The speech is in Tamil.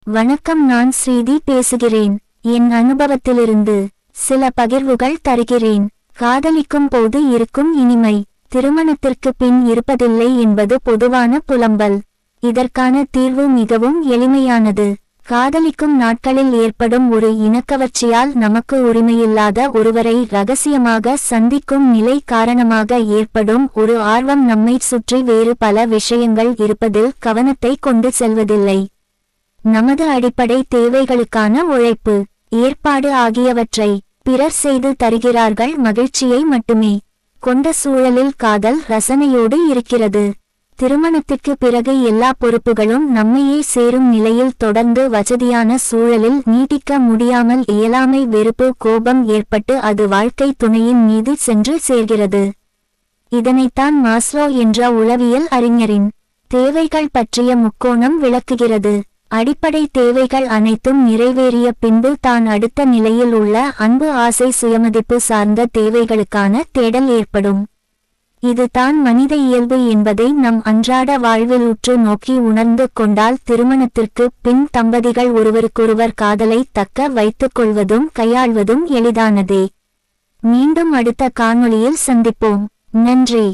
வணக்கம், நான் ஸ்ரீதி பேசுகிறேன். என் அனுபவத்திலிருந்து சில பகிர்வுகள் தருகிறேன். காதலிக்கும் போது இருக்கும் இனிமை திருமணத்திற்கு பின் இருப்பதில்லை என்பது பொதுவான புலம்பல். இதற்கான தீர்வு மிகவும் எளிமையானது. காதலிக்கும் நாட்களில் ஏற்படும் ஒரு இணக்கவர்ச்சியால் நமக்கு உரிமையில்லாத ஒருவரை ரகசியமாக சந்திக்கும் நிலை காரணமாக ஏற்படும் ஒரு ஆர்வம் நம்மை சுற்றி வேறு பல விஷயங்கள் இருப்பதில் கவனத்தை கொண்டு செல்வதில்லை. நமது அடிப்படை தேவைகளுக்கான உழைப்பு, ஏற்பாடு ஆகியவற்றை பிறர் செய்து தருகிறார்கள். மகிழ்ச்சியை மட்டுமே கொண்ட சூழலில் காதல் ரசனையோடு இருக்கிறது. திருமணத்திற்கு பிறகு எல்லா பொறுப்புகளும் நம்மையே சேரும் நிலையில் தொடர்ந்து வசதியான சூழலில் நீட்டிக்க முடியாமல் இயலாமை, வெறுப்பு, கோபம் ஏற்பட்டு அது வாழ்க்கை துணையின் மீது சென்று சேர்கிறது. இதனைத்தான் மாஸ்லோ என்ற உளவியல் அறிஞரின் தேவைகள் பற்றிய முக்கோணம் விளக்குகிறது. அடிப்படை தேவைகள் அனைத்தும் நிறைவேறிய பின்பு தான் அடுத்த நிலையில் உள்ள அன்பு, ஆசை, சுயமதிப்பு சார்ந்த தேவைகளுக்கான தேடல் ஏற்படும். இது தான் மனித இயல்பு என்பதை நம் அன்றாட வாழ்வில் உற்று நோக்கி உணர்ந்து கொண்டால் திருமணத்திற்கு பின் தம்பதிகள் ஒருவருக்கொருவர் காதலை தக்க வைத்துக் கொள்வதும் கையாள்வதும் எளிதானதே. மீண்டும் அடுத்த காணொளியில் சந்திப்போம். நன்றி.